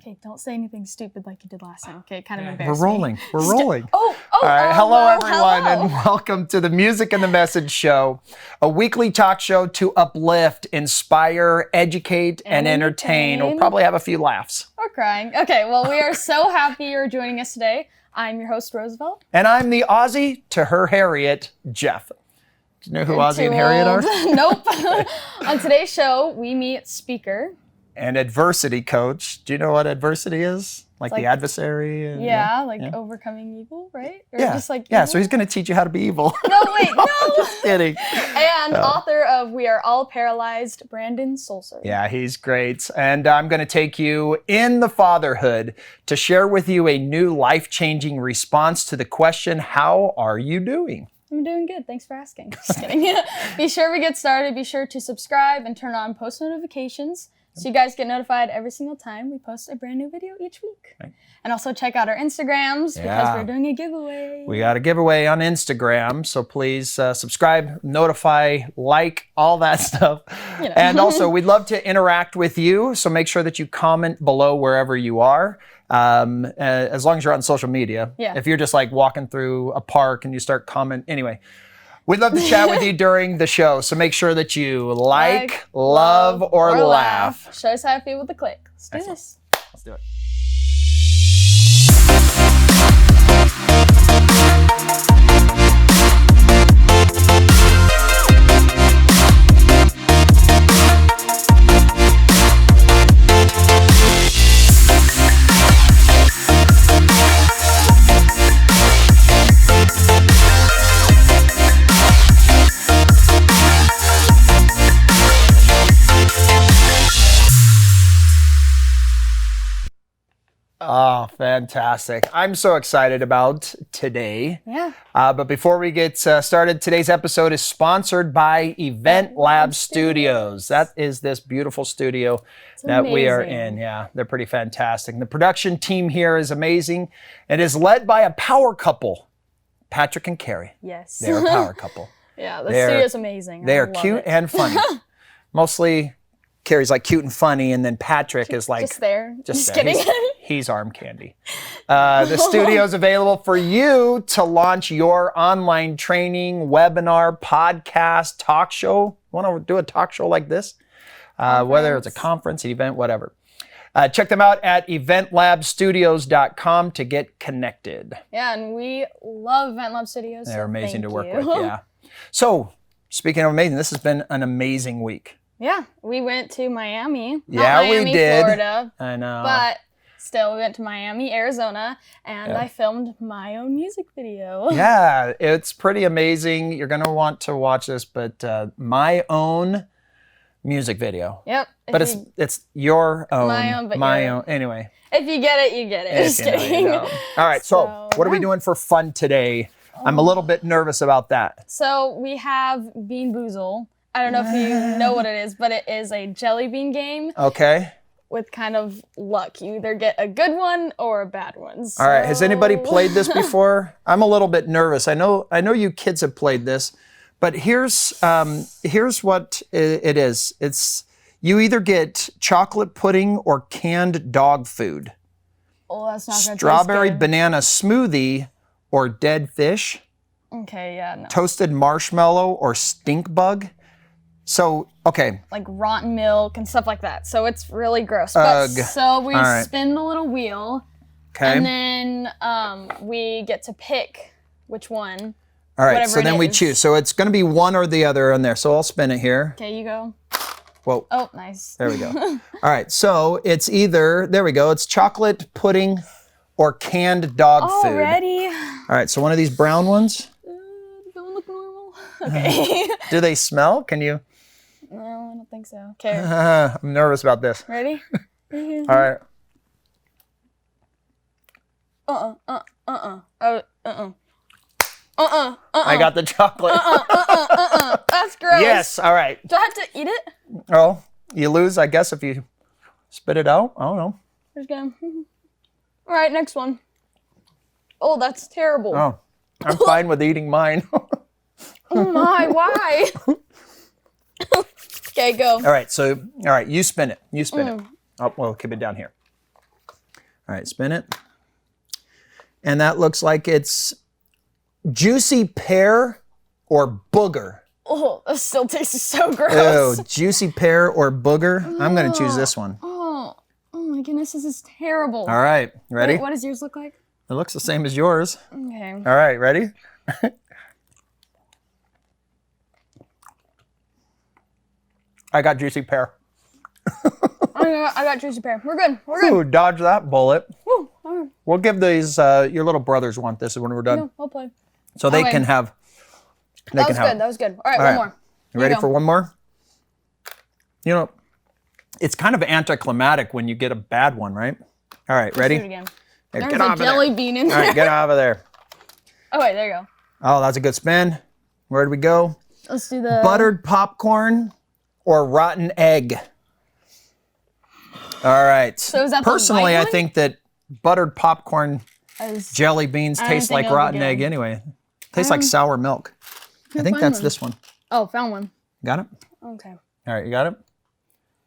Okay, don't say anything stupid like you did last time. Okay, kind of We're embarrassing. rolling. We're rolling. All right. Hello, everyone, hello. and welcome to the Music and the Message Show, a weekly talk show to uplift, inspire, educate, and entertain. We'll probably have a few laughs. Or crying. Okay, well, we are so happy you're joining us today. I'm your host, Rosevelt. And I'm the Aussie to her Harriet, Jef. Do you know who Aussie and Harriet are? Nope. On today's show, we meet speaker. And adversity coach. Do you know what adversity is? Like the adversary? And, overcoming evil, right? Or yeah. just like yeah, evil? So he's going to teach you how to be evil. No, wait, no. Just kidding. And author of We Are All Paralyzed, Brandon Sulser. Yeah, he's great. And I'm going to take you in the fatherhood to share with you a new life-changing response to the question, how are you doing? I'm doing good. Thanks for asking. Just kidding. Be sure we get started. Be sure to subscribe and turn on post notifications so you guys get notified every single time we post a brand new video each week. Right. And also check out our Instagrams because we're doing a giveaway. We got a giveaway on Instagram, so please subscribe, notify, like, all that stuff. You know. And also, we'd love to interact with you, so make sure that you comment below wherever you are. As long as you're on social media. Yeah. If you're just like walking through a park and you start commenting, anyway. We'd love to chat with you during the show, so make sure that you like, love, or laugh. Show us how you feel with the click. Let's do this. Let's do it. Oh, fantastic. I'm so excited about today. Yeah. But before we get started, today's episode is sponsored by Event Lab Studios. That is this beautiful studio that we are in. Yeah, they're pretty fantastic. And the production team here is amazing. It is led by a power couple, Patrick and Carrie. Yes. They're a power couple. Yeah, the studio's amazing. They are cute and funny. Mostly Carrie's like cute and funny, and then Patrick is like just there. Just there. kidding. He's arm candy. The studio is available for you to launch your online training, webinar, podcast, talk show. Want to do a talk show like this? Whether it's a conference, an event, whatever. Check them out at eventlabstudios.com to get connected. Yeah, and we love Event Lab Studios. They're amazing to work with. Yeah. So, speaking of amazing, this has been an amazing week. Yeah, we went to Miami. Yeah, Not Miami, we did. Florida. I know. But still, we went to Miami, Arizona, and I filmed my own music video. Yeah, it's pretty amazing. You're going to want to watch this, but my own music video. Yep. But it's your own. My own. Anyway. If you get it, you get it. Just kidding. All right, so what are we doing for fun today? I'm a little bit nervous about that. So we have Bean Boozle. I don't know if you know what it is, but it is a jelly bean game. Okay. With kind of luck. You either get a good one or a bad one. So... All right. Has anybody played this before? I'm a little bit nervous. I know you kids have played this, but here's what it is. It's you either get chocolate pudding or canned dog food. Oh, that's not gonna strawberry taste good. banana smoothie or dead fish. Okay, yeah, no. Toasted marshmallow or stink bug. So, okay. Like rotten milk and stuff like that. So it's really gross. So we spin the little wheel. Okay. And then we get to pick which one. All right, so then we choose. So it's going to be one or the other on there. So I'll spin it here. Okay, you go. Whoa. Oh, nice. There we go. All right, so it's either, there we go, it's chocolate pudding or canned dog food. Already? All right, so one of these brown ones. Don't look normal. Okay. Do they smell? Can you? No, I don't think so. Okay. I'm nervous about this. Ready? All right. I got the chocolate. That's gross. Yes, all right. Do I have to eat it? Oh, you lose, I guess, if you spit it out. I don't know. Just go. All right, next one. Oh, that's terrible. Oh, I'm fine with eating mine. Oh my, why? Okay, go. All right, you spin it. You spin it. Oh, well, keep it down here. All right, spin it. And that looks like it's juicy pear or booger. Oh, this still tastes so gross. Oh, juicy pear or booger. I'm going to choose this one. Oh my goodness, this is terrible. All right, ready? Wait, what does yours look like? It looks the same as yours. Okay. All right, ready? I got juicy pear. I got juicy pear. We're good. We're good. Ooh, dodge that bullet. Woo, all right. We'll give these, your little brothers want this when we're done. No, we'll play. So they can have. That was good. That was good. All right, one more. You ready for one more? You know, it's kind of anticlimactic when you get a bad one, right? All right, ready? Let's do it again. Hey, There's get a off of jelly there. bean in there. All right, get out of there. Oh, wait, there you go. Oh, that's a good spin. Where do we go? Let's do the... Buttered popcorn or rotten egg? All right. So is that the Personally, white I one? think that buttered popcorn jelly beans don't taste think like it'll be rotten good. egg anyway. Tastes like sour milk. I think that's this one. Oh, found one. Got it? Okay. All right, you got it?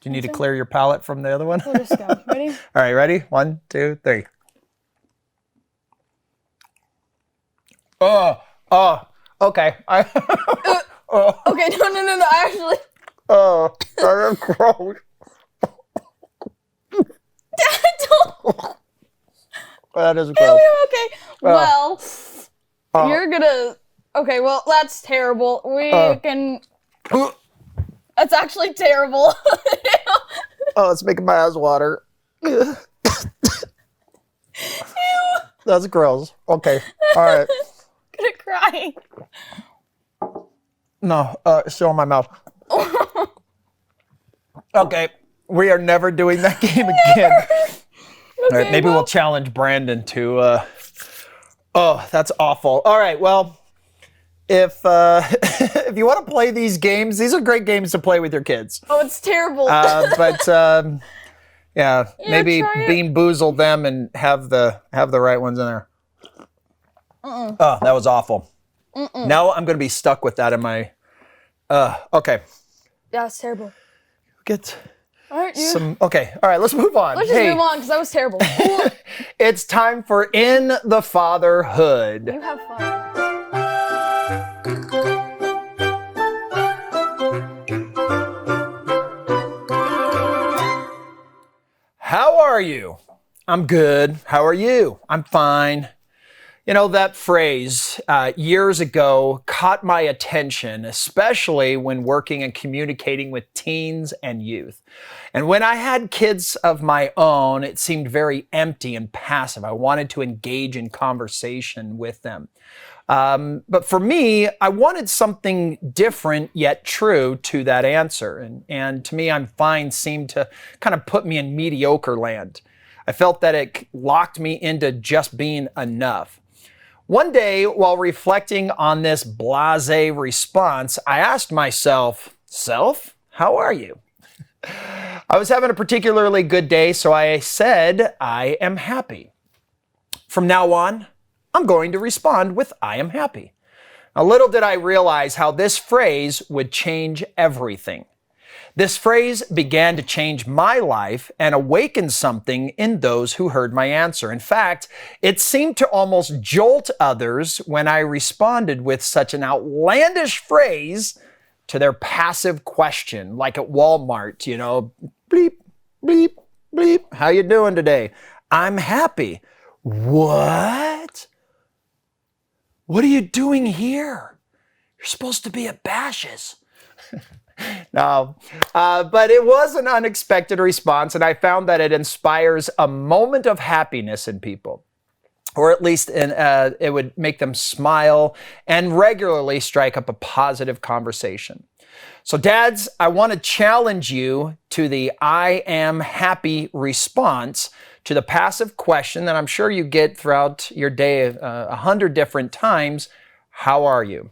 Do you need to clear your palate from the other one? We'll just go. Ready? All right, ready? 1, 2, 3. Okay. Okay, no. I actually... That's gross. Don't... That is gross. Okay, well, you're gonna... Okay, well, that's terrible. We can... That's actually terrible. Oh, it's making my eyes water. Ew. That's gross. Okay. All right. I'm gonna cry. No, it's still in my mouth. Okay. We are never doing that game again. All right, maybe we'll challenge Brandon to oh, that's awful. All right, well, if if you want to play these games, these are great games to play with your kids. Oh, it's terrible. But yeah, maybe Bean Boozle them and have the right ones in there. Oh, that was awful. Now I'm going to be stuck with that in my. Okay. Yeah, it's terrible. Get All right, you. some. Okay. All right. Let's move on. Let's just move on because that was terrible. It's time for In the Fatherhood. You have fun. How are you? I'm good. How are you? I'm fine. You know, that phrase years ago caught my attention, especially when working and communicating with teens and youth. And when I had kids of my own, it seemed very empty and passive. I wanted to engage in conversation with them. But for me, I wanted something different yet true to that answer. And to me, I'm fine seemed to kind of put me in mediocre land. I felt that it locked me into just being enough. One day, while reflecting on this blasé response, I asked myself, "Self, how are you?" I was having a particularly good day, so I said, "I am happy." From now on, I'm going to respond with, "I am happy." Now, little did I realize how this phrase would change everything. This phrase began to change my life and awaken something in those who heard my answer. In fact, it seemed to almost jolt others when I responded with such an outlandish phrase to their passive question, like at Walmart, you know, bleep, bleep, bleep, how you doing today? I'm happy. What? What are you doing here? You're supposed to be at Bash's. No, but it was an unexpected response, and I found that it inspires a moment of happiness in people, or at least it would make them smile and regularly strike up a positive conversation. So dads, I want to challenge you to the I am happy response to the passive question that I'm sure you get throughout your day 100 different times. How are you?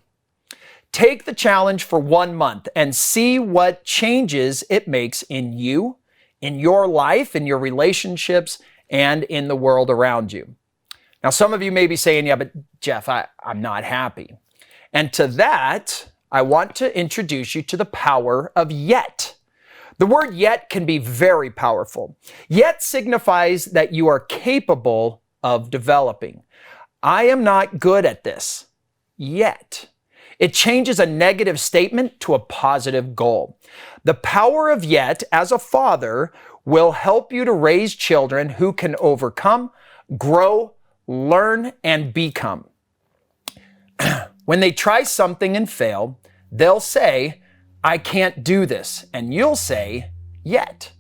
Take the challenge for 1 month and see what changes it makes in you, in your life, in your relationships, and in the world around you. Now, some of you may be saying, yeah, but Jef, I'm not happy. And to that, I want to introduce you to the power of yet. The word yet can be very powerful. Yet signifies that you are capable of developing. I am not good at this yet. It changes a negative statement to a positive goal. The power of yet as a father will help you to raise children who can overcome, grow, learn, and become. When they try something and fail, they'll say, I can't do this. And you'll say, yet.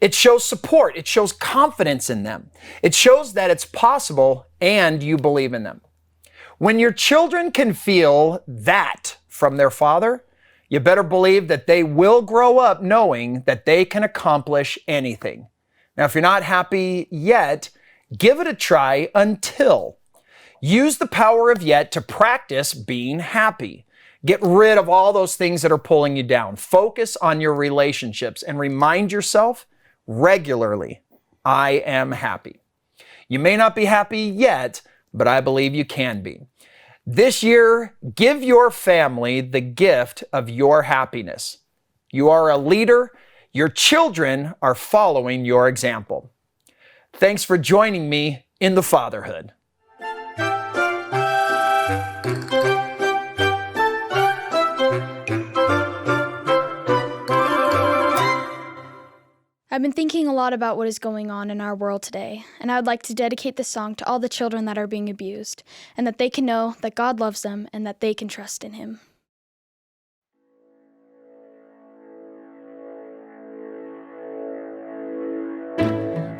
It shows support. It shows confidence in them. It shows that it's possible and you believe in them. When your children can feel that from their father, you better believe that they will grow up knowing that they can accomplish anything. Now, if you're not happy yet, give it a try until. Use the power of yet to practice being happy. Get rid of all those things that are pulling you down. Focus on your relationships and remind yourself regularly, I am happy. You may not be happy yet, but I believe you can be. This year, give your family the gift of your happiness. You are a leader. Your children are following your example. Thanks for joining me in the fatherhood. I've been thinking a lot about what is going on in our world today, and I would like to dedicate this song to all the children that are being abused, and that they can know that God loves them and that they can trust in Him.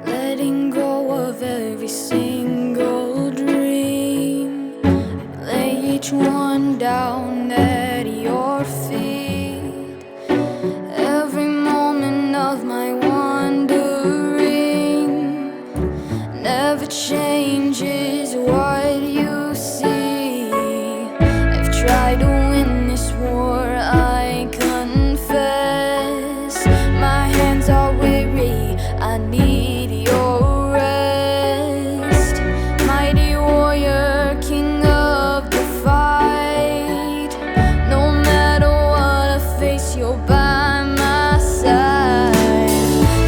Letting go of every single dream, lay each one down at your feet. Every moment of my never changes what you see. I've tried to win this war, I confess. My hands are weary, I need your rest. Mighty warrior, king of the fight. No matter what I face, you're by my side.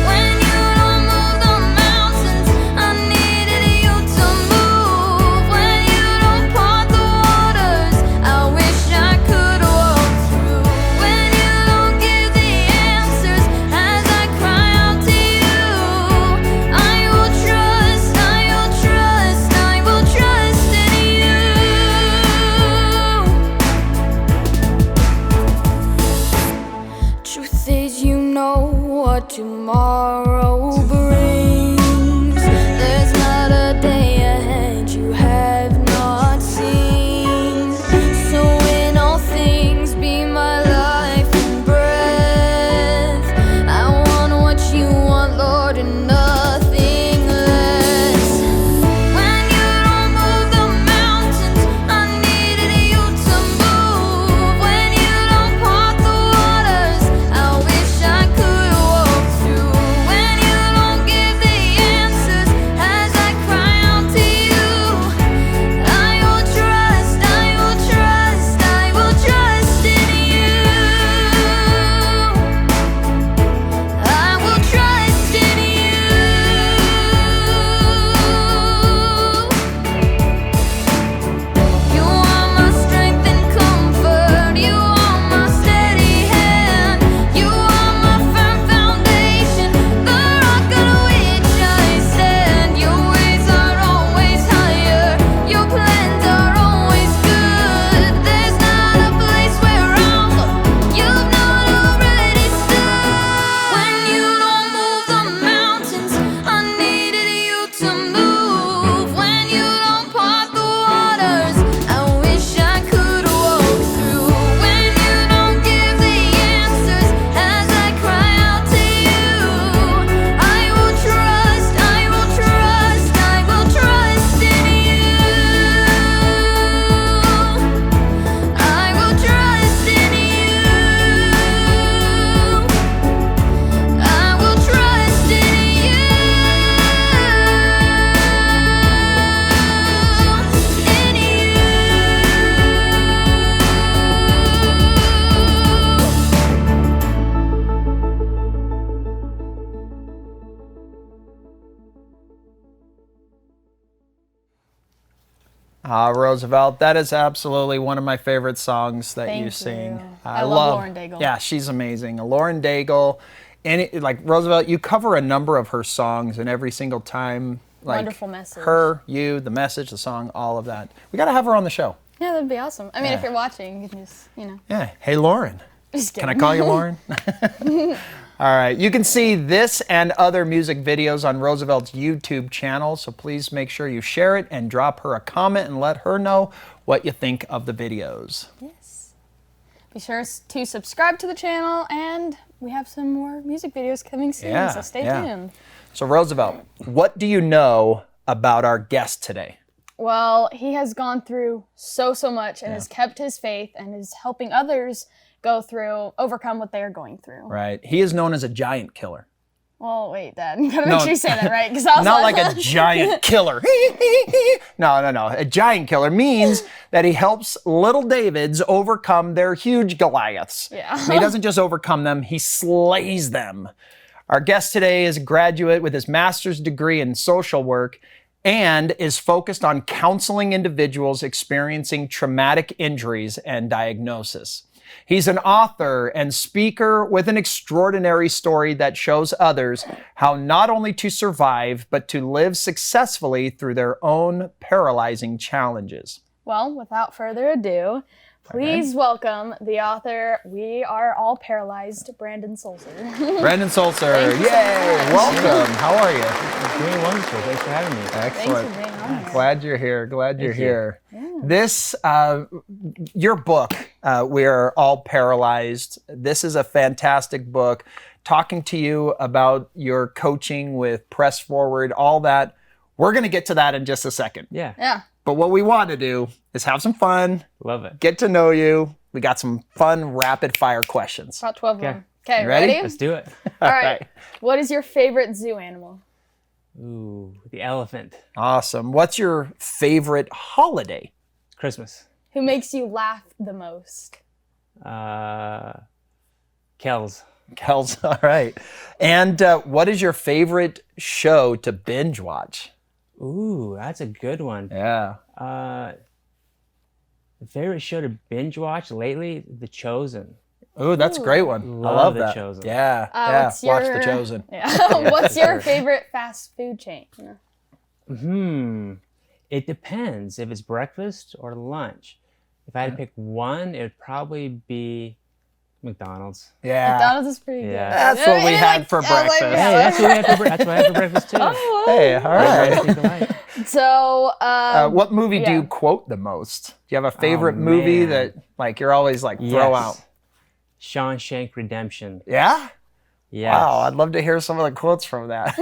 When you don't move the mountains, I needed you to move. Rosevelt, that is absolutely one of my favorite songs that you sing. I love Lauren Daigle. Yeah, she's amazing. Lauren Daigle, like Rosevelt, you cover a number of her songs, and every single time, like wonderful message. Her, you, the message, the song, all of that. We got to have her on the show. Yeah, that'd be awesome. I mean, if you're watching, you can just, Yeah, hey Lauren. Just kidding. Can I call you Lauren? All right, you can see this and other music videos on Rosevelt's YouTube channel, so please make sure you share it and drop her a comment and let her know what you think of the videos. Yes. Be sure to subscribe to the channel, and we have some more music videos coming soon, so stay tuned. So Rosevelt, what do you know about our guest today? Well, he has gone through so much and has kept his faith and is helping others overcome what they're going through. Right. He is known as a giant killer. Well, wait, Dad. You gotta make sure you say that right. Not like a giant killer. No. A giant killer means that he helps little Davids overcome their huge Goliaths. Yeah. And he doesn't just overcome them, he slays them. Our guest today is a graduate with his master's degree in social work and is focused on counseling individuals experiencing traumatic injuries and diagnosis. He's an author and speaker with an extraordinary story that shows others how not only to survive, but to live successfully through their own paralyzing challenges. Well, without further ado, please welcome the author, We Are All Paralyzed, Brandon Sulser. Brandon Sulser, yay! Welcome. How are you? Doing wonderful. Thanks for having me. Excellent. Thanks for being on here. Glad you're here. Glad you're here. Yeah. This, your book, We Are All Paralyzed. This is a fantastic book. Talking to you about your coaching with Press Forward, all that. We're going to get to that in just a second. Yeah. But what we want to do is have some fun. Love it. Get to know you. We got some fun rapid fire questions. About 12 of them. Okay, You ready? ready? Let's do it. All right. What is your favorite zoo animal? Ooh, the elephant. Awesome. What's your favorite holiday? Christmas. Who makes you laugh the most? Kells. Kells, all right. And what is your favorite show to binge watch? Ooh, that's a good one. Yeah. The favorite show to binge watch lately, The Chosen. Ooh, that's a great one. I Love love The that. Chosen. Yeah, What's watch your- The Chosen. Yeah. What's your favorite fast food chain? It depends if it's breakfast or lunch. If I had to pick one, it would probably be McDonald's. Yeah. McDonald's is pretty good. Yeah. That's what we had for breakfast. Hey, that's what I had for breakfast too. Oh, Hey, all right. Think alike. So, What movie do yeah. you quote the most? Do you have a favorite movie man. that like you're always like throw Yes. out? Shawshank Redemption. Yeah? Yes. Wow, I'd love to hear some of the quotes from that.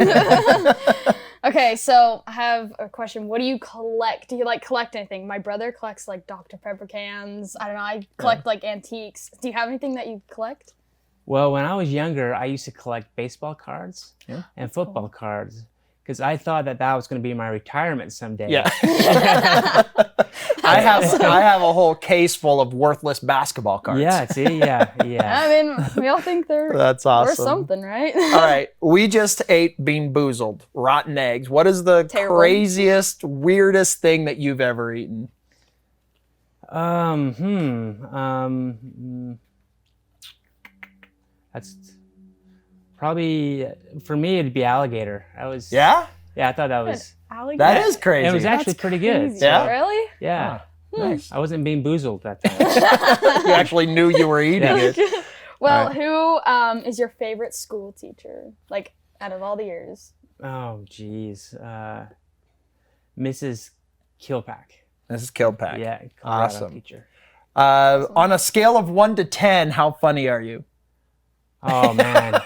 okay, so I have a question. What do you collect? Do you collect anything? My brother collects Dr. Pepper cans. I don't know. I collect antiques. Do you have anything that you collect? Well, when I was younger, I used to collect baseball cards and football cards because I thought that was going to be my retirement someday. Yeah. I have a whole case full of worthless basketball cards. Yeah, see? Yeah. I mean, we all think they're That's worth awesome. something, right? All right, we just ate Bean Boozled, rotten eggs. What is the Terrible. craziest, weirdest thing that you've ever eaten? That's probably, for me, it'd be alligator. Yeah? Yeah, I thought that was, Alligator? That is crazy. it was actually That's pretty crazy. good. Yeah? Really? Yeah. Nice. I wasn't being boozled that time. You actually knew you were eating it. Well, Right. who is your favorite school teacher? Out of all the years. Oh, geez. Mrs. Kilpack. This is Kilpack. Yeah, Colorado Awesome. teacher. On a scale of 1 to 10, how funny are you? Oh, man.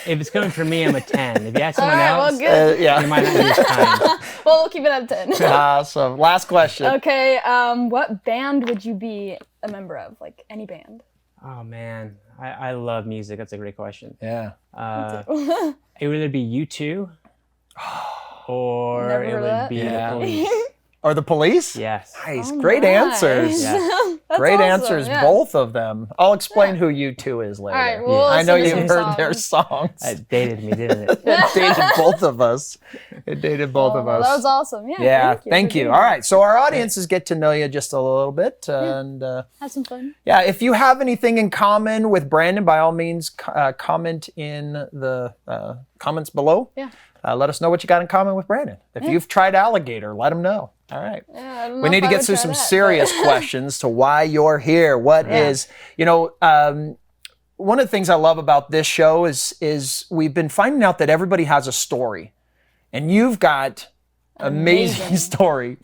If it's coming from me, I'm a 10. If you ask All someone right, else, well, good. you Yeah. might not be as kind. Well, we'll keep it at 10. Awesome. Last question. Okay, what band would you be a member of? Any band? Oh, man. I love music. That's a great question. Yeah. It would either be U2 or Never it heard of would that. be Yeah. the Police. Or the Police? Yes. Nice. Oh, Great nice. answers. Yeah. Great awesome, answers, yeah. both of them. I'll explain who U2 is later. All right, we'll I know listen to you've some heard their songs. It dated me, didn't it? It dated both of us. It dated both of us. That was awesome. Yeah. Yeah, Thank you. thank you. All right, so our audiences get to know you just a little bit, and Have some fun. yeah, if you have anything in common with Brandon, by all means, comment in the comments below. Yeah. Let us know what you got in common with Brandon. If you've tried alligator, let him know. All right. Yeah, I don't know We need if to I get would through try some that, serious questions to why you're here. What is, one of the things I love about this show is we've been finding out that everybody has a story. And you've got amazing story.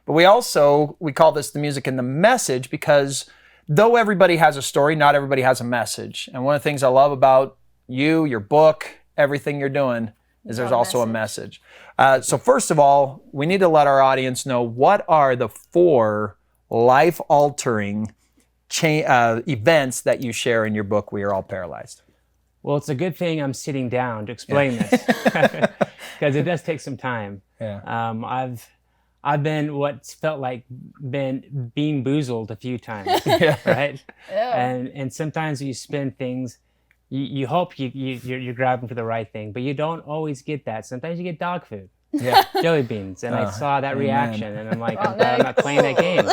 But we call this the music and the message, because though everybody has a story, not everybody has a message. And one of the things I love about you, your book, everything you're doing, is there's also a message. So first of all, we need to let our audience know, what are the 4 life-altering events that you share in your book, We Are All Paralyzed? Well, it's a good thing I'm sitting down to explain this, because it does take some time. Yeah. I've been what's felt like been bean boozled a few times, right? Yeah. And sometimes you spin things, you hope you're grabbing for the right thing, but you don't always get that. Sometimes you get dog food, jelly beans, and I saw that reaction, and I'm like, I'm glad I'm not playing that game.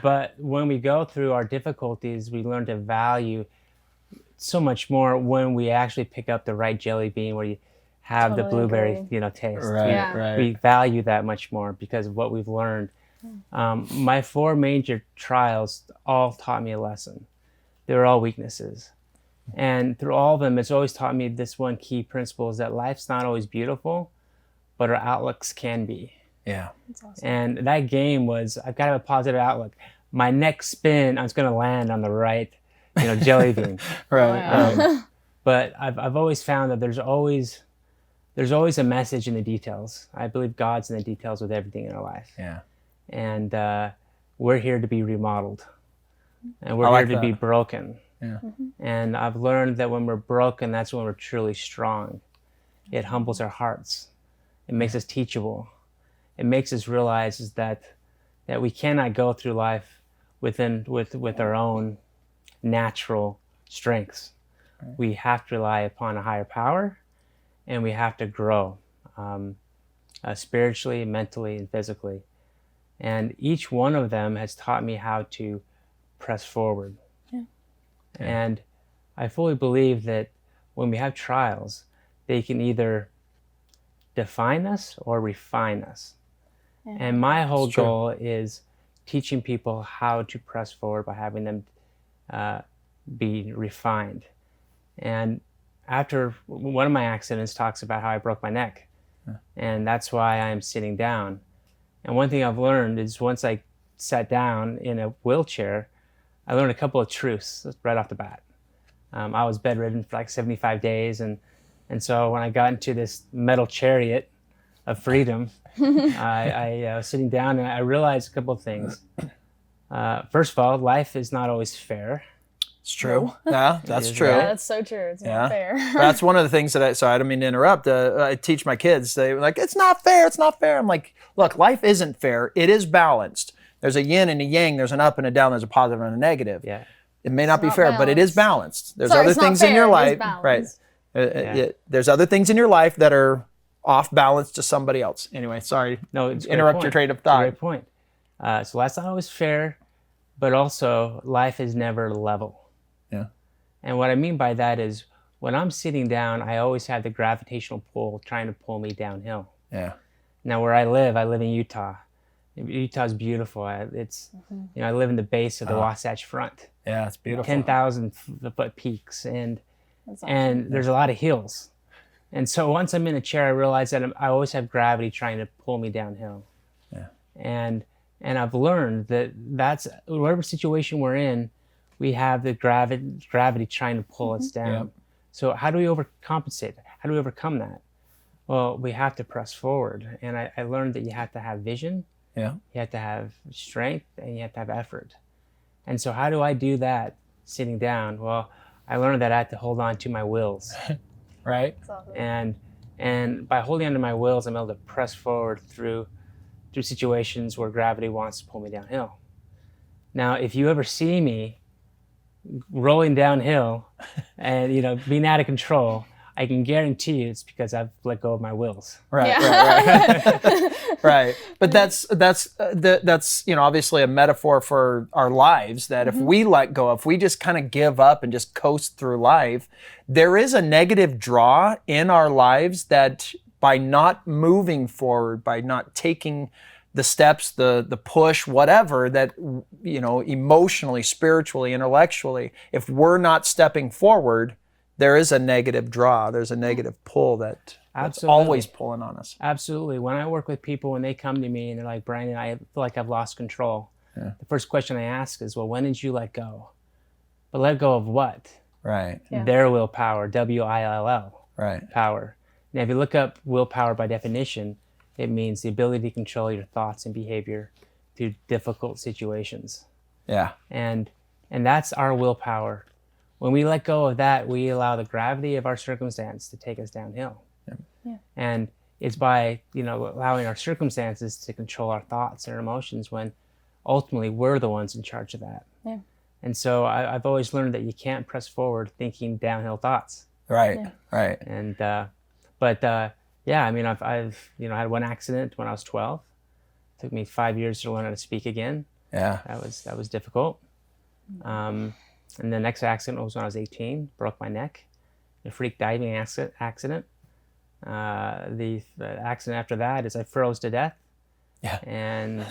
But when we go through our difficulties, we learn to value so much more when we actually pick up the right jelly bean, where you have the blueberry, taste. Right. We value that much more because of what we've learned. My 4 major trials all taught me a lesson. They were all weaknesses. And through all of them, it's always taught me this one key principle, is that life's not always beautiful, but our outlooks can be. Yeah. That's awesome. And that game was, I've got to have a positive outlook. My next spin, I was going to land on the right, jelly bean. Right. But I've always found that there's always a message in the details. I believe God's in the details with everything in our life. Yeah. And we're here to be remodeled. And we're here to be broken. Yeah. And I've learned that when we're broken, that's when we're truly strong. It humbles our hearts. It makes us teachable. It makes us realize that we cannot go through life with our own natural strengths. Right. We have to rely upon a higher power, and we have to grow spiritually, mentally, and physically. And each one of them has taught me how to press forward. Yeah. And I fully believe that when we have trials, they can either define us or refine us. Yeah. And my whole goal is teaching people how to press forward by having them be refined. And after one of my accidents talks about how I broke my neck. Yeah. And that's why I'm sitting down. And one thing I've learned is once I sat down in a wheelchair, I learned a couple of truths right off the bat. I was bedridden for like 75 days. And so when I got into this metal chariot of freedom, I was sitting down and I realized a couple of things. First of all, life is not always fair. It's true. Yeah, that's true. Yeah, that's so true. It's not fair. That's one of the things that sorry, I don't mean to interrupt. I teach my kids. They're like, it's not fair. It's not fair. I'm like, look, life isn't fair. It is balanced. There's a yin and a yang. There's an up and a down. There's a positive and a negative. Yeah. It may not be fair, but it is balanced. There's other things in your life. Right. There's other things in your life that are off balance to somebody else. Anyway, sorry. No, it's interrupt your train of thought. Great point. So life's not always fair, but also life is never level. Yeah. And what I mean by that is when I'm sitting down, I always have the gravitational pull trying to pull me downhill. Yeah. Now where I live in Utah. Utah's beautiful. I live in the base of the Wasatch Front. Yeah, it's beautiful. 10,000 foot peaks, and there's a lot of hills. And so once I'm in a chair, I realize that I always have gravity trying to pull me downhill. Yeah. And I've learned that's whatever situation we're in, we have the gravity trying to pull us down. Yep. So how do we overcompensate? How do we overcome that? Well, we have to press forward. And I learned that you have to have vision. Yeah. You have to have strength, and you have to have effort. And so how do I do that sitting down? Well, I learned that I had to hold on to my wills. Right. And by holding on to my wills, I'm able to press forward through situations where gravity wants to pull me downhill. Now, if you ever see me rolling downhill and, being out of control, I can guarantee you it's because I've let go of my wills. Right. Right. But that's obviously a metaphor for our lives, that if we let go, if we just kind of give up and just coast through life, there is a negative draw in our lives that by not moving forward, by not taking the steps, the push, whatever, that, emotionally, spiritually, intellectually, if we're not stepping forward, there is a negative draw. There's a negative pull that's always pulling on us. Absolutely. When I work with people, when they come to me and they're like, Brandon, I feel like I've lost control. Yeah. The first question I ask is, well, when did you let go? But let go of what? Right. Yeah. Their willpower, W-I-L-L. Right. Power. Now, if you look up willpower by definition, it means the ability to control your thoughts and behavior through difficult situations. Yeah. And that's our willpower. When we let go of that, we allow the gravity of our circumstance to take us downhill. Yeah. And it's by, allowing our circumstances to control our thoughts and our emotions when ultimately we're the ones in charge of that. Yeah. And so I've always learned that you can't press forward thinking downhill thoughts. Right. Yeah. Right. And, I've had one accident when I was 12. It took me 5 years to learn how to speak again. Yeah. That was difficult. And the next accident was when I was 18, broke my neck, a freak diving accident. The accident after that is I froze to death. Yeah. And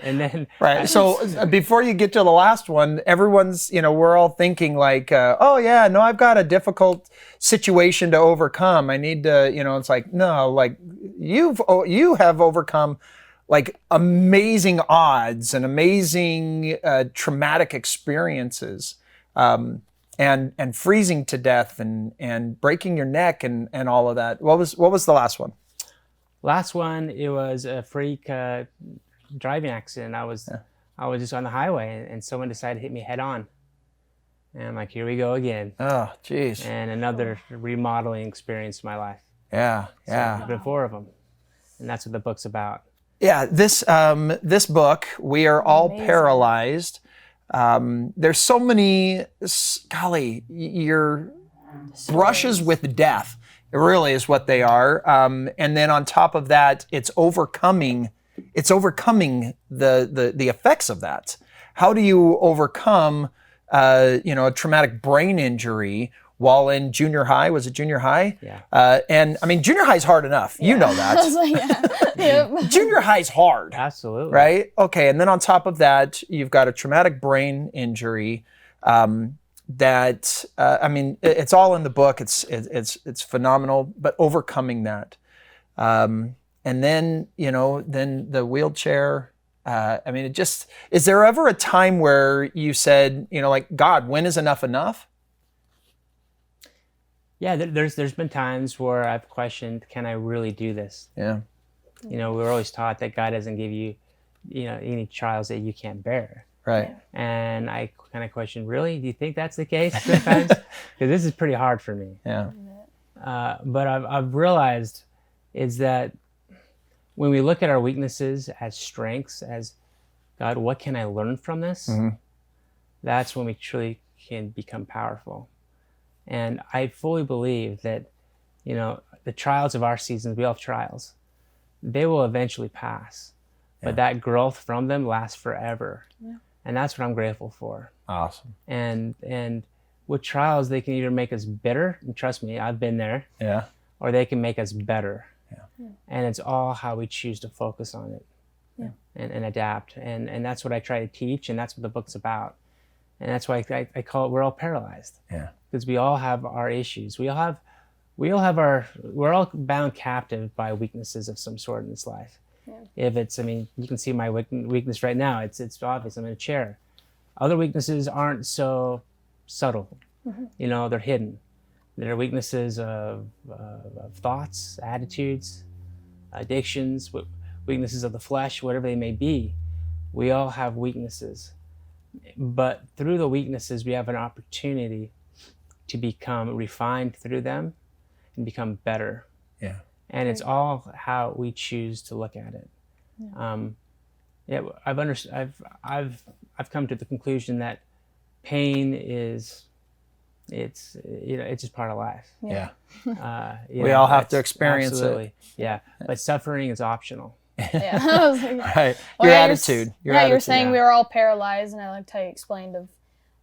then. Right. So before you get to the last one, everyone's, we're all thinking like, I've got a difficult situation to overcome. I need to, it's like, no, like you have overcome like amazing odds and amazing traumatic experiences. And freezing to death and breaking your neck and all of that. What was the last one? Last one, it was a freak driving accident. I was just on the highway and someone decided to hit me head on. And I'm like, here we go again. Oh, geez. And another remodeling experience in my life. Yeah, yeah. There's been 4 of them. And that's what the book's about. Yeah, this book, We Are All Paralyzed. There's so many, your brushes with death. It really is what they are. And then on top of that, it's overcoming the effects of that. How do you overcome, a traumatic brain injury while in junior high? Was it junior high? Yeah. And I mean, junior high is hard enough. Yeah. You know that. I was like, yeah. Junior high is hard. Absolutely. Right? Okay. And then on top of that, you've got a traumatic brain injury. It's all in the book. It's phenomenal. But overcoming that, and then the wheelchair. Is there ever a time where you said, God, when is enough enough? Yeah, there's been times where I've questioned, can I really do this? Yeah. We're always taught that God doesn't give you, any trials that you can't bear. Right. And I kind of question, really? Do you think that's the case sometimes? Because this is pretty hard for me. Yeah. But I've realized is that when we look at our weaknesses as strengths, as God, what can I learn from this? Mm-hmm. That's when we truly can become powerful. And I fully believe that, the trials of our seasons, we all have trials, they will eventually pass. Yeah. But that growth from them lasts forever. Yeah. And that's what I'm grateful for. Awesome. And with trials, they can either make us bitter, and trust me, I've been there. Yeah. Or they can make us better. Yeah. And it's all how we choose to focus on it. Yeah. And adapt. And that's what I try to teach, and that's what the book's about. And that's why I call it We're All Paralyzed. Yeah. Because we all have our issues. We're all bound captive by weaknesses of some sort in this life. Yeah. If it's, you can see my weakness right now. It's obvious. I'm in a chair. Other weaknesses aren't so subtle. Mm-hmm. They're hidden. They're weaknesses of thoughts, attitudes, addictions, weaknesses of the flesh, whatever they may be. We all have weaknesses. But through the weaknesses, we have an opportunity to become refined through them and become better. Yeah. And it's all how we choose to look at it. Yeah. Yeah, I've come to the conclusion that pain is, it's just part of life. Yeah. We all have to experience it. Yeah, but suffering is optional. Yeah. Right. Well, Your attitude. You were saying we were all paralyzed, and I liked how you explained of,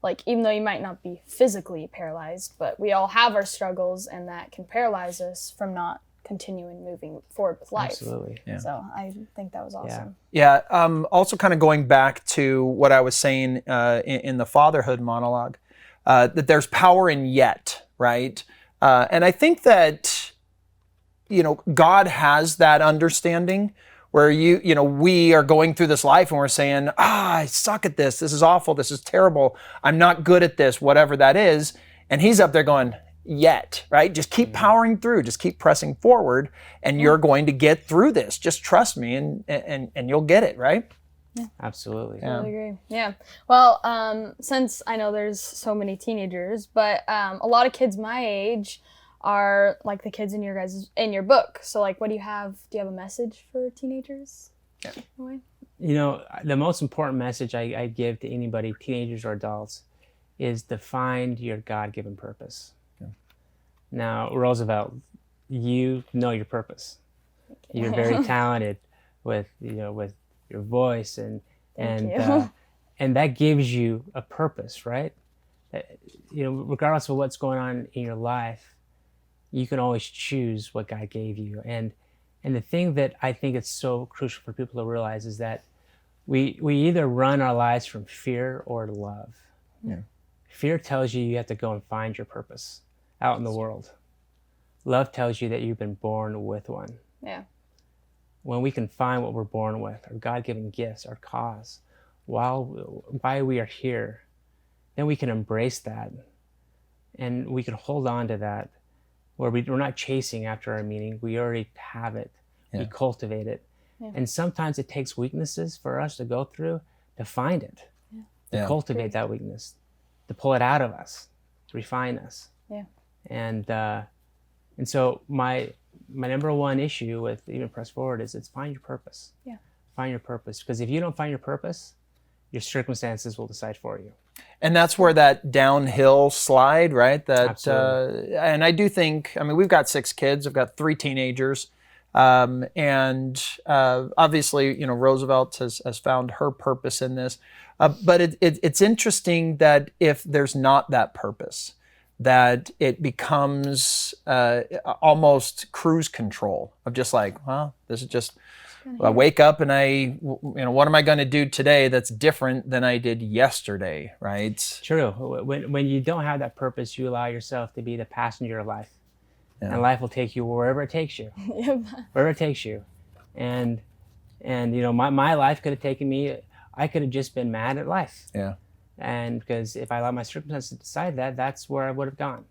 like, even though you might not be physically paralyzed, but we all have our struggles, and that can paralyze us from not continuing moving forward with life. Absolutely. Yeah. So I think that was awesome. Yeah. Also kind of going back to what I was saying in the fatherhood monologue, that there's power in yet, right? And I think that, God has that understanding where we are going through this life and we're saying, I suck at this. This is awful. This is terrible. I'm not good at this, whatever that is. And he's up there going, yet, right? Just keep powering through, just keep pressing forward, and you're going to get through this. Just trust me, and you'll get it, right? Yeah. Absolutely. I totally agree. Yeah. Well, since I know there's so many teenagers, but a lot of kids my age are like the kids in your book. So, like, what do you have? Do you have a message for teenagers? Yeah. The most important message I give to anybody, teenagers or adults, is to find your God-given purpose. Now, Rosevelt, you know your purpose. You're very talented with your voice, and that gives you a purpose, right? Regardless of what's going on in your life, you can always choose what God gave you. And the thing that I think is so crucial for people to realize is that we either run our lives from fear or love. Yeah. Fear tells you have to go and find your purpose out in the world. Love tells you that you've been born with one. Yeah. When we can find what we're born with, our God-given gifts, our cause, while we are here, then we can embrace that, and we can hold on to that, where we're not chasing after our meaning. We already have it. Yeah. We cultivate it. Yeah. And sometimes it takes weaknesses for us to go through to find it, to cultivate that weakness, to pull it out of us, to refine us. Yeah. And so my number one issue with even Press Forward is it's find your purpose. Yeah. Find your purpose. Because if you don't find your purpose, your circumstances will decide for you. And that's where that downhill slide, right? Absolutely. And I do think, we've got 6 kids. I've got 3 teenagers. And obviously, Rosevelt has found her purpose in this. But it's interesting that if there's not that purpose, that it becomes almost cruise control of just like, well, this is just, I wake up and what am I going to do today that's different than I did yesterday, right? True. When you don't have that purpose, you allow yourself to be the passenger of life. Yeah. And life will take you wherever it takes you. Wherever it takes you. And my life could have taken me, I could have just been mad at life. Yeah. And because if I allowed my circumstances to decide that, that's where I would have gone.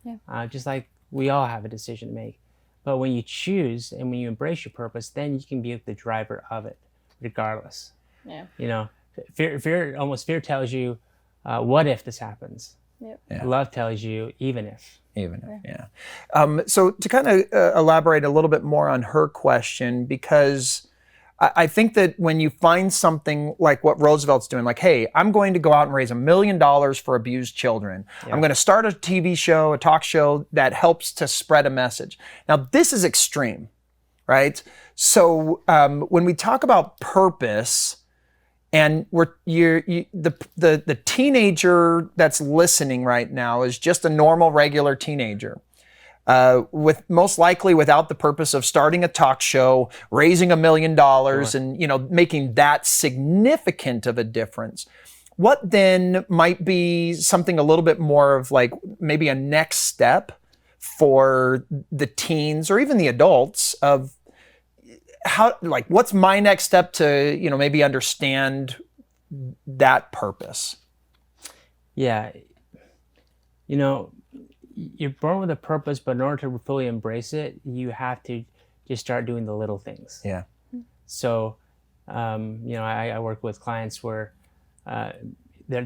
Yeah. Just like we all have a decision to make. But when you choose and when you embrace your purpose, then you can be the driver of it, regardless. Yeah. Fear tells you, what if this happens? Yep. Yeah. Love tells you, even if. Even if, yeah. So to kind of elaborate a little bit more on her question, because I think that when you find something like what Roosevelt's doing, like, hey, I'm going to go out and raise $1 million for abused children. Yeah. I'm going to start a TV show, a talk show that helps to spread a message. Now, this is extreme, right? So when we talk about purpose, and the teenager that's listening right now is just a normal, regular teenager. With most likely without the purpose of starting a talk show, raising $1 million, sure, and making that significant of a difference. What then might be something a little bit more of like maybe a next step for the teens or even the adults of how, like, what's my next step to maybe understand that purpose? Yeah, you're born with a purpose, but in order to fully embrace it, you have to just start doing the little things. Yeah. So, I work with clients where their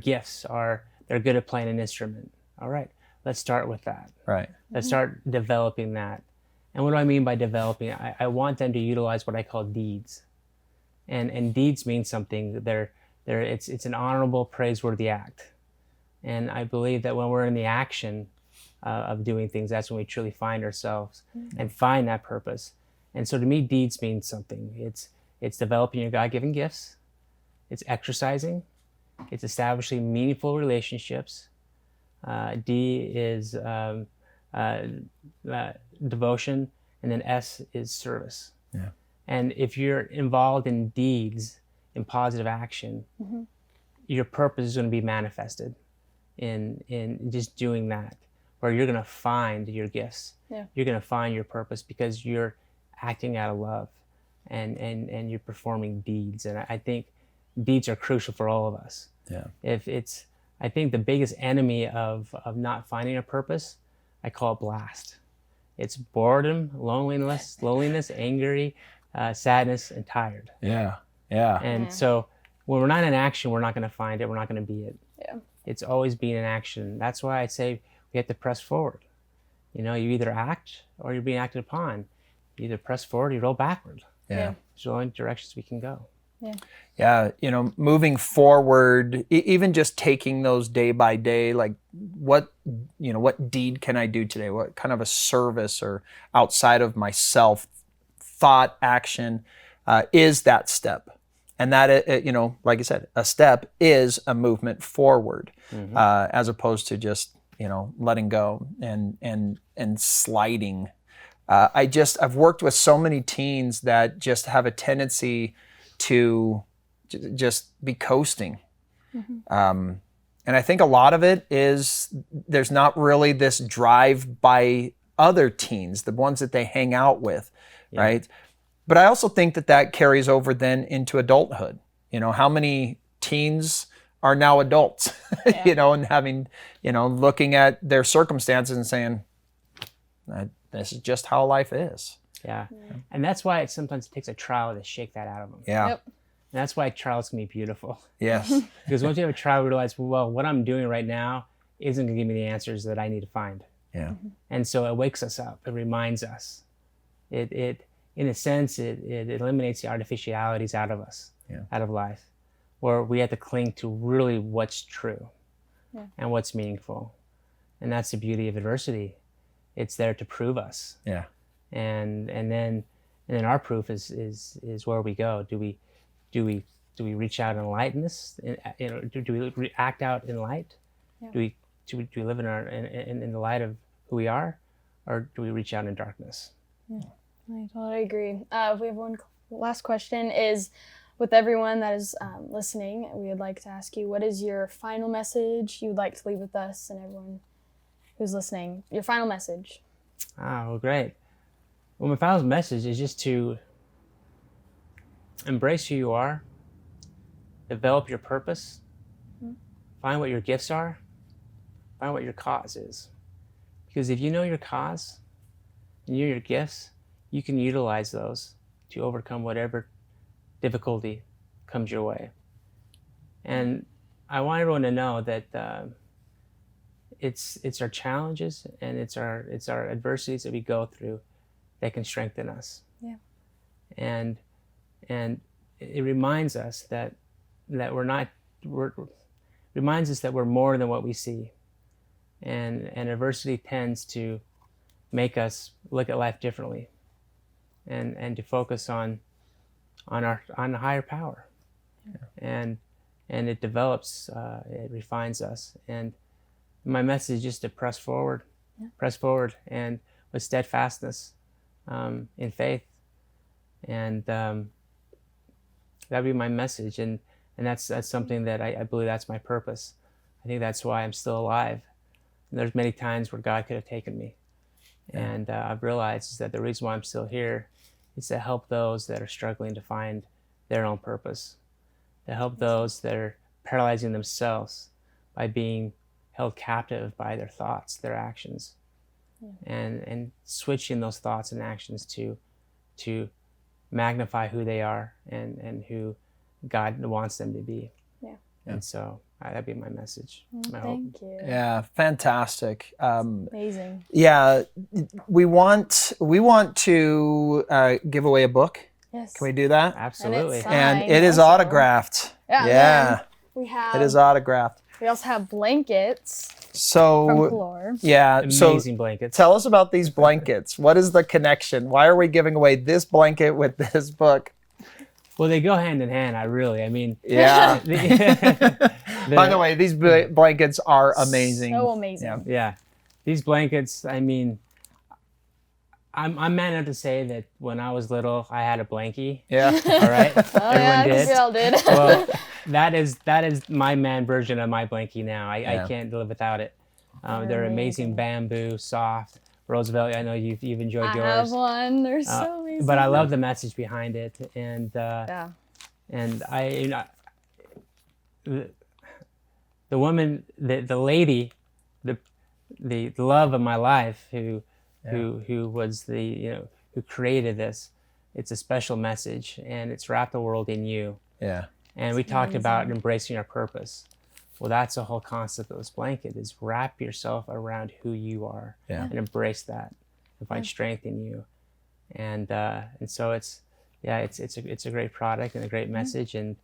gifts are they're good at playing an instrument. All right, let's start with that. Right. Let's start developing that. And what do I mean by developing? I want them to utilize what I call deeds. and deeds mean something. It's an honorable, praiseworthy act. And I believe that when we're in the action of doing things, that's when we truly find ourselves and find that purpose. And so to me, deeds mean something. It's developing your God-given gifts. It's exercising. It's establishing meaningful relationships. D is devotion, and then S is service. Yeah. And if you're involved in deeds, in positive action, your purpose is going to be manifested in just doing that, where you're going to find your gifts. Yeah. You're going to find your purpose because you're acting out of love and you're performing deeds. And I think deeds are crucial for all of us. Yeah. I think the biggest enemy of not finding a purpose, I call it blast. It's boredom, loneliness, angry, sadness, and tired. Yeah. Yeah. And so when we're not in action, we're not going to find it. We're not going to be it. Yeah. It's always being in action. That's why I say we have to press forward. You either act or you're being acted upon. You either press forward or you roll backward. Yeah. There's only directions we can go. Yeah. Moving forward, even just taking those day by day, like what deed can I do today? What kind of a service or outside of myself, thought, action is that step? And that, like I said, a step is a movement forward, as opposed to just, letting go and sliding. I've worked with so many teens that just have a tendency to just be coasting. And I think a lot of it is there's not really this drive by other teens, the ones that they hang out with, right? But I also think that carries over then into adulthood. How many teens are now adults, and having, looking at their circumstances and saying, this is just how life is. Yeah. And that's why sometimes it takes a trial to shake that out of them. Yeah. Yep. And that's why trials can be beautiful. Yes. Because once you have a trial, you realize, well, what I'm doing right now isn't going to give me the answers that I need to find. Yeah. And so it wakes us up. It reminds us. It in a sense, it eliminates the artificialities out of us, out of life, where we have to cling to really what's true and what's meaningful. And that's the beauty of adversity. It's there to prove us. Yeah. And then our proof is where we go. Do we reach out in lightness? Do we act out in light? Yeah. Do we live in the light of who we are, or do we reach out in darkness? Yeah, I totally agree. We have one last question. Is with everyone that is listening, we would like to ask you, what is your final message you would like to leave with us and everyone who's listening? Your final message. Oh, great. Well, my final message is just to embrace who you are, develop your purpose, find what your gifts are, find what your cause is. Because if you know your cause and you know your gifts, you can utilize those to overcome whatever difficulty comes your way. And I want everyone to know that it's our challenges and it's our adversities that we go through that can strengthen us. Yeah. And it reminds us that reminds us that we're more than what we see. And adversity tends to make us look at life differently and to focus on a higher power. Yeah. And it develops, it refines us. And my message is just to press forward and with steadfastness, in faith. And that'd be my message. And that's something that I believe that's my purpose. I think that's why I'm still alive. And there's many times where God could have taken me. Yeah. And I've realized that the reason why I'm still here is to help those that are struggling to find their own purpose, to help those that are paralyzing themselves by being held captive by their thoughts, their actions, and switching those thoughts and actions to magnify who they are and who God wants them to be. Yeah. And so that'd be my message. Thank you. Yeah, fantastic. Amazing. Yeah, we want to give away a book Yes. Can we do that? Absolutely. signed. And it is also. autographed. Yeah. We have. It is autographed. We also have blankets from So, Galore. yeah. Amazing So blankets. tell us about these blankets. What is the connection? Why are we giving away this blanket with this book? Well, they go hand in hand. I mean, Yeah. the- By the way, these blankets are amazing. So amazing. Yeah. yeah, these blankets. I mean, I'm man enough to say that when I was little, I had a blankie. Yeah. All right, Oh yeah, I think we all did. Well, that is my man version of my blankie now. I can't live without it. They're amazing, bamboo, soft. Rosevelt, I know you've enjoyed I yours. have one. They're so amazing. But I love the message behind it, and Yeah. and the woman, the lady, the love of my life, who was who created this. It's a special message, and it's wrapped the world in you. Yeah. And we talked about embracing our purpose. Well, that's the whole concept of this blanket: is wrap yourself around who you are, and embrace that, and find strength in you. And so it's a great product and a great message, and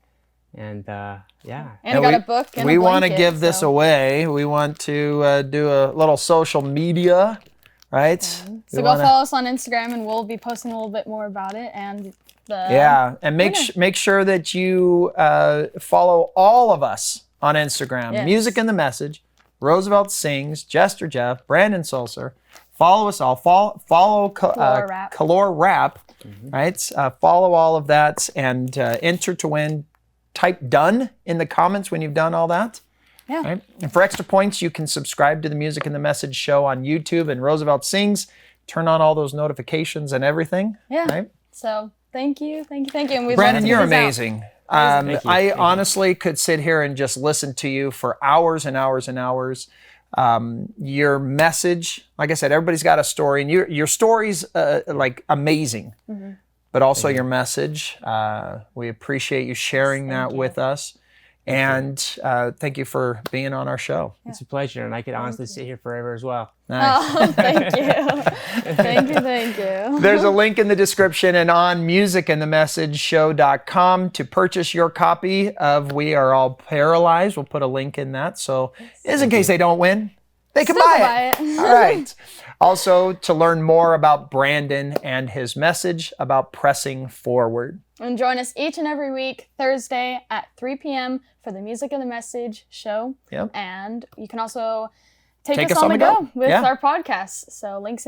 yeah. And I got a book and we a want to blanket, give this away. We want to do a little social media, right? So go follow us on Instagram, and we'll be posting a little bit more about it. And and make sure that you follow all of us on Instagram. Yes. Music and the Message, Rosevelt Sings, Jester Jef, Brandon Sulser. Follow us all. Follow Calore Rap, right? Follow all of that and enter to win. Type done in the comments when you've done all that. Yeah. Right? And for extra points, you can subscribe to the Music and the Message show on YouTube and Rosevelt Sings. Turn on all those notifications and everything. Yeah. Right? So thank you. And we'd Brandon, love to you're get these out. amazing. Thank you. I honestly could sit here and just listen to you for hours and hours and hours. Your message, like I said, everybody's got a story, and your story's like amazing. But also your message. We appreciate you sharing that with us. And thank you for being on our show. It's a pleasure, and I could honestly sit here forever as well. Nice. Oh, thank you. Thank you. There's a link in the description and on musicandthemessageshow.com to purchase your copy of We Are All Paralyzed. We'll put a link in that. So just in case they don't win, they can buy it. All right. Also, to learn more about Brandon and his message about pressing forward. And join us each and every week, Thursday at 3 p.m. for the Music and the Message show. Yep. And you can also take us on the go with our podcast. So links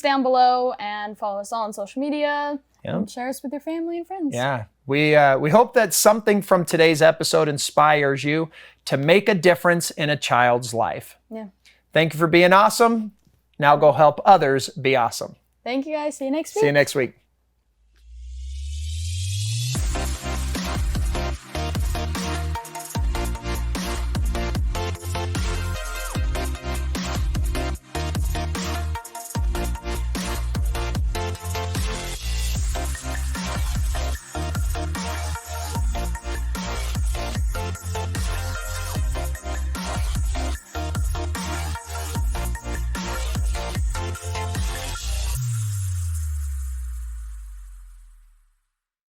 down below, and follow us all on social media. Yep. And share us with your family and friends. Yeah. We hope that something from today's episode inspires you to make a difference in a child's life. Yeah. Thank you for being awesome. Now go help others be awesome. Thank you guys. See you next week. See you next week.